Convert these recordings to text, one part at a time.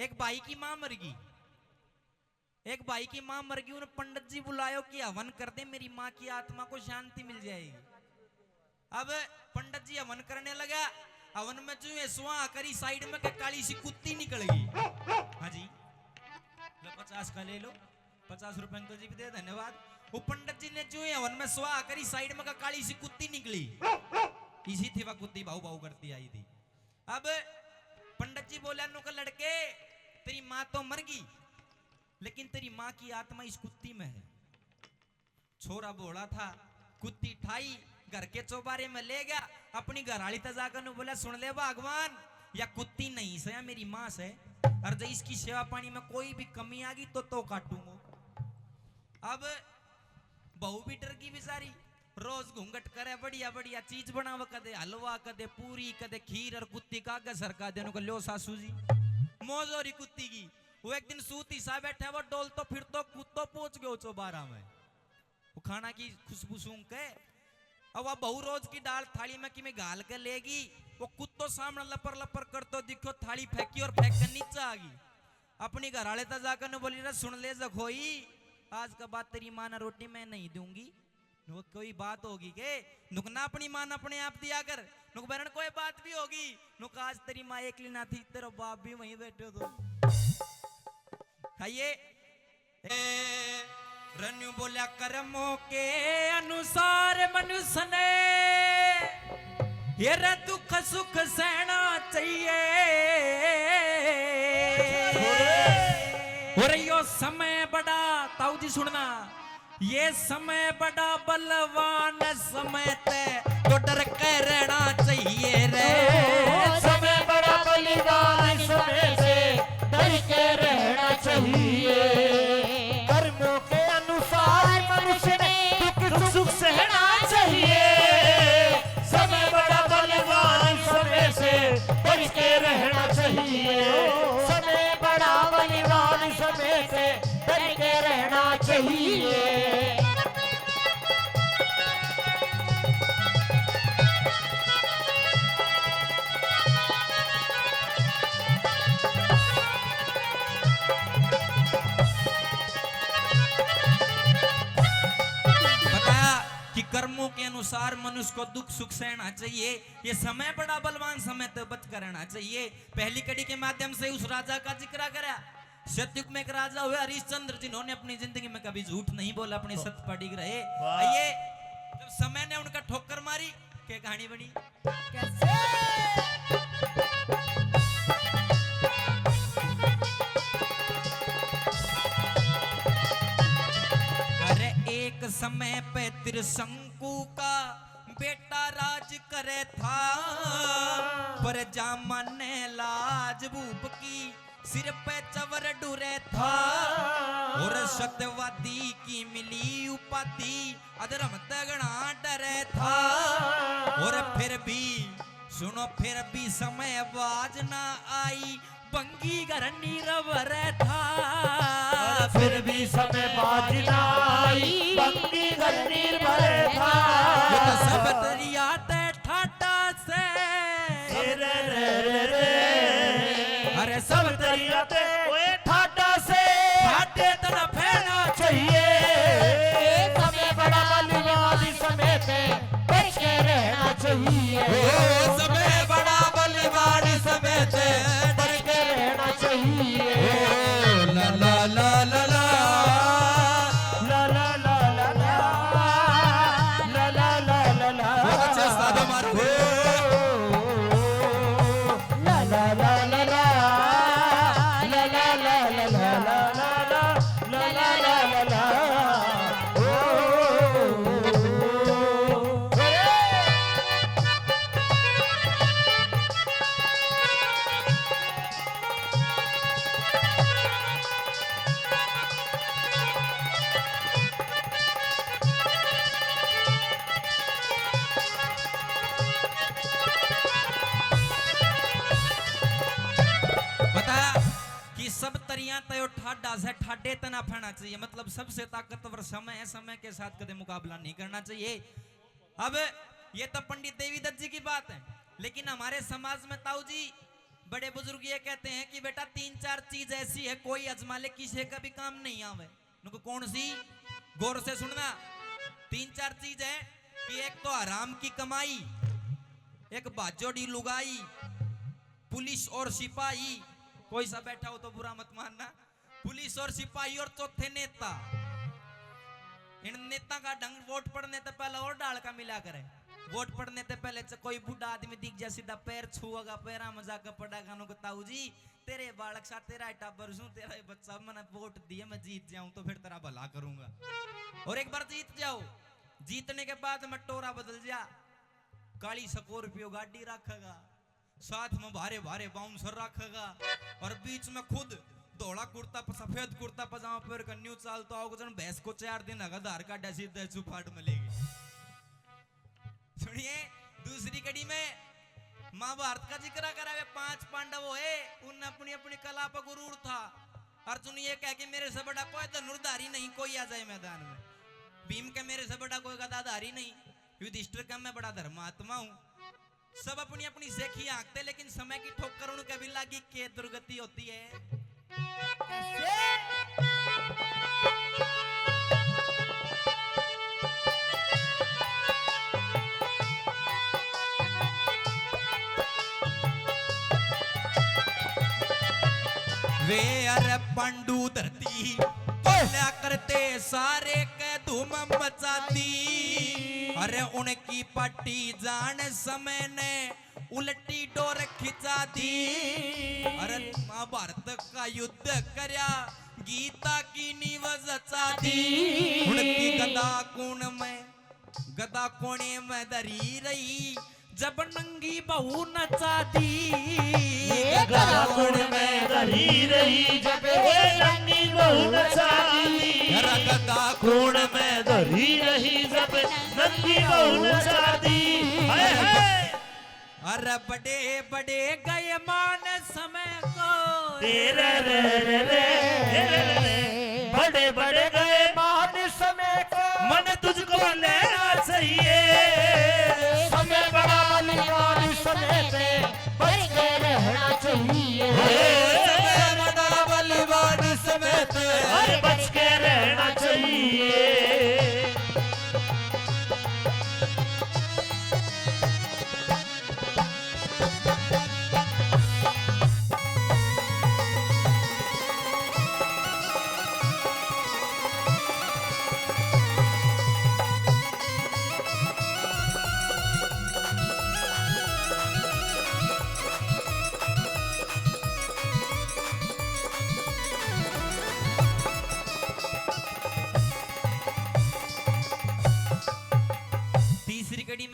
एक भाई की मां मर गई, एक भाई की मां मर गई, उन्हें पंडित जी बुलायो कि हवन कर दे, मेरी मां की आत्मा को शांति मिल जाएगी। अब पंडित जी हवन करने लगा। हवन में जो सुहा करी साइड में के काली सी कुत्ती निकल गई। हाँ जी, लो 50 का ले लो, 50 रुपए अंकल जी भी दे, धन्यवाद। वो पंडित जी ने जो हवन में सुहा करी साइड में का काली सी कुत्ती निकली। इसी थी वह कुत्ती भाऊ भाऊ करती आई थी। अब पंडित जी बोले नुका लड़के, तेरी मां तो मर गई, लेकिन तेरी मां की आत्मा इस कुत्ती में है। छोरा बोला था, कुत्ती ठाई घर के चौबारे में ले गया, अपनी घरवाली तजाकर ने बोला, सुन ले भगवान, या कुत्ती नहीं से या मेरी मां से, और जब इसकी सेवा पानी में कोई भी कमी आ गई तो काटूंगा। अब बहू भी डर गई बेचारी, रोज घूंघट करे, बढ़िया बढ़िया चीज बनावा, कदे हलवा, कदे पूरी, कदे खीर, और कुत्ती का गसर का देने को लो सासू जी मौज हो रही कुत्ती की। वो एक दिन सूती सा बैठा, वो डोल तो फिर तो कुत्तो पहुंच गयो चौबारा में, वो खाना की खुशबू सूंघ के। अब वह बहु रोज की दाल थाली में कि मैं गाल के लेगी, वो कुत्तो सामने लपर लपर कर तो दिखो, थाली फेंकी और फेंक कर नीचे आ गई। अपनी घर वाले तक जाकर बोली, ना सुन ले जखोई, आज का बाद तेरी मां ना रोटी मैं नहीं दूंगी। वो कोई बात होगी के नुकना, अपनी मां अपने आप दिया कर, नुक बहन कोई बात भी होगी, नुक आज तेरी मां एकली ना थी, तेरा बाप भी वहीं बैठे तो खाइए। रन्यू बोलिया, कर्मों के अनुसार मनुष्य ने ये दुख सुख सहना चाहिए, और यो समय बड़ा, ताऊ जी सुनना, ये समय बड़ा बलवान समय ते तो डर के रहना चाहिए रे। समय बड़ा बलवान समय से डर के रहना चाहिए। कर्मों के अनुसार मनुष्य ने दुख सुख सहना चाहिए। समय बड़ा बलवान समय से डर के रहना चाहिए। समय बड़ा बलवान समय से डर के रहना चाहिए। कर्मों के अनुसार मनुष्य को दुख सुख सहना चाहिए। ये समय बड़ा बलवान समय तो बच कर रहना चाहिए। पहली कड़ी के माध्यम से उस राजा का जिक्र करा। सतयुग में एक राजा हुए हरिश्चंद्र, जिन्होंने अपनी जिंदगी में कभी झूठ नहीं बोला, अपने सत्य पर डिग रहे। ये जब समय ने उनका ठोकर मारी, क्या कहानी बनी कैसे? एक समय पे त्रिशंकु का बेटा राज करे था, पर जामन ने लाज भूप की सिर पे चवर डुरे था, और सत्यवादी की मिली उपाधि अधर्म तगड़ा डरे था। और फिर भी सुनो, फिर भी समय बाज ना आई, बंगी घर नीरव था। फिर भी समय बाज ना आई, बंगी घर निर्भय था। सब दरिया ते ठाटा से, अरे सब दरिया ते ठाटा से ठाटे तना फैलना चाहिए। समय बड़ा बलवान समय पे बच के रहना चाहिए। समय बड़ा बलवान समय से बच के रहना चाहिए। ला ला ला ला ला सब तरिया तय ठाडा से ठाडे तना फैना चाहिए। मतलब सबसे ताकतवर समय है, समय के साथ कदे मुकाबला नहीं करना चाहिए। अब ये तो पंडित देवी दत्त जी की बात है, लेकिन हमारे समाज में ताऊ जी बड़े बुजुर्ग ये कहते हैं कि बेटा 3-4 चीज ऐसी है कोई अजमा ले किसी का भी काम नहीं आवे। उनको कौन सी? गौर से सुनना। 3-4 चीज है कि एक तो हराम की कमाई, एक बाजोड़ी लुगाई, पुलिस और सिपाही, कोई सा बैठा हो तो बुरा मत मानना, पुलिस और सिपाही, और चौथे नेता। इन नेता का ढंग वोट पड़ने से पहले और डाल का मिला करे। वोट पड़ने से पहले कोई बूढ़ा आदमी दिख जाए सीधा पैर छुएगा, पैरा मजाक पड़ा गानों को, ताऊ जी तेरे बालक सा तेरा टाबर हूं, तेरा बच्चा, मैंने वोट दिया, मैं जीत जाऊं तो फिर तेरा भला करूंगा। और एक बार जीत जाओ, जीतने के बाद मैं टोरा बदल जा, काली स्कॉर्पियो गाड़ी रखेगा, साथ में भारे भारे बाउंसर रखेगा, और बीच में खुद धोला कुर्ता सफेद कुर्ता पजामा पहन कर न्यू चाल तो आओगे जन भैंस को 4 दिन लगा धार का डसी दसू फाट मिलेगी। सुनिए दूसरी कड़ी में महाभारत का जिक्र करा हुआ 5 पांडव है, उन अपनी अपनी कला पर गुरूर था। अर्जुन ये कह के मेरे से बड़ा कोई धनुर्धारी नहीं कोई आ जाए मैदान में, भीम के मेरे से बड़ा कोई गदाधारी नहीं, युधिष्ठिर का मैं बड़ा धर्मात्मा हूं। सब अपनी अपनी सेखी आंकते, लेकिन समय की ठोकर उनके भी लागी के दुर्गति होती है। वे अरे पांडु धरती पहला करते सारे के धूम मचाती, अरे उनकी पट्टी जान समय ने उल्टी डोर खिंचा दी। अरे महाभारत का युद्ध करया गीता की नींव रचा दी, उनकी गदा कोने में धरी रही जब नंगी बहू नचाती। गदा कोने में धरी रही जब नंगी बहू नचाती, गदा कोने में धरी रही जब नंगी बहू नचाती। अरे बड़े बड़े गए मान समय को, तेरे रे बड़े बड़े गए मान समय को, मन तुझको लेना चाहिए। समय बड़ा बलिदान समय पे बच के रहना चाहिए। समय बड़ा बलिदान समय पे अरे बच के रहना चाहिए।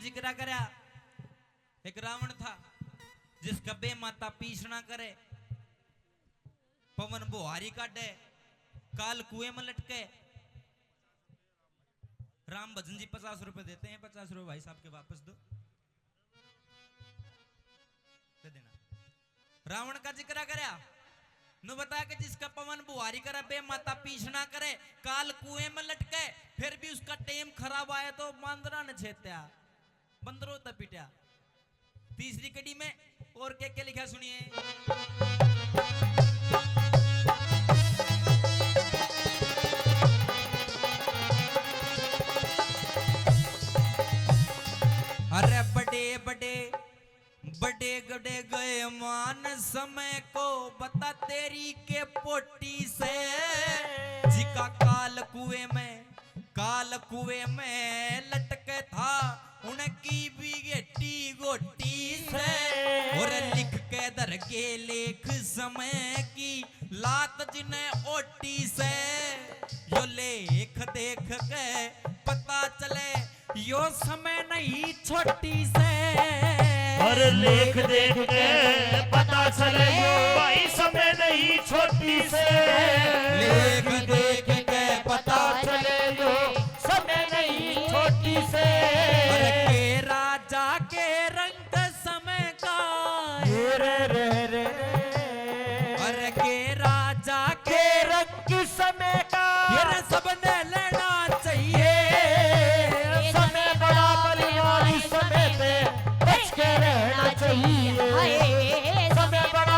जिक्र करा एक रावण था जिसका बे माता पीछना करे, पवन बुहारी काटे, काल कुएं में लटके। राम भजन जी 50 रुपए देते हैं, 50 रुपए भाई साहब के वापस दो, दे देना। रावण का जिक्र करा नु बता के जिसका पवन बुहारी करे, बे माता पीछना करे, काल कुएं में लटके, फिर भी उसका टेम खराब आया तो मांदरा ने छेत्या, बंदरों तक पिटा। तीसरी कड़ी में और क्या लिखा सुनिए। अरे बड़े बड़े बड़े गड़े गए मान समय को, बता तेरी के पोटी से, जिका काल कुएं में लटके था, उनकी भी गेटी गोटी से। और लिख के दर के लेख समय की लात जिन्हें ओटी से, यो लेख देख के पता चले यो समय नहीं छोटी से। और लेख देख के पता चले भाई समय नहीं छोटी से। लेख देख के पता चले जो समय नहीं छोटी से। अरे के राजा के रंग समय का, रे अरे के राजा के रंग समय का, ये सबने लेना चाहिए। समय बड़ा बलिदानी समय पे बच के रहना चाहिए। समय बड़ा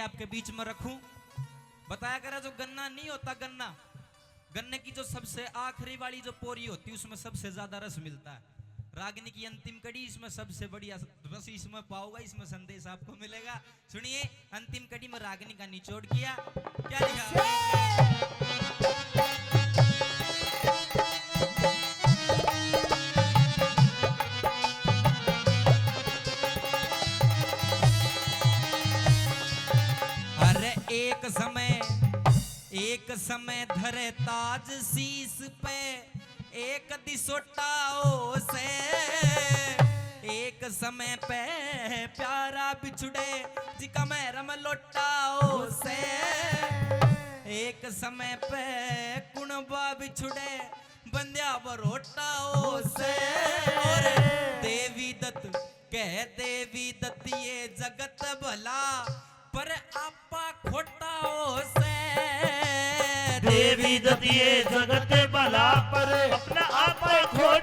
आपके बीच में रखूं। बताया करा जो गन्ना नहीं होता, गन्ना, गन्ने की जो सबसे आखिरी वाली जो पोरी होती है उसमें सबसे ज्यादा रस मिलता है। रागिनी की अंतिम कड़ी इसमें सबसे बढ़िया रस इसमें पाओगा, इसमें संदेश आपको मिलेगा। सुनिए, अंतिम कड़ी में रागिनी का निचोड़ किया, क्या लिखा? अरे एक समय धरे ताज शीस पे, एक दिसोटाओ से, एक समय पे प्यारा बिछुड़े जिका मैरम लोटाओ से, एक समय पे कुणबा बिछुड़े बंध्या बरोटाओ से। और देवी दत्त कह देवी दत्त ये जगत भला पर आपा खोटाओ से। देवी दत्त ये जगत भला पर अपना आप खोटा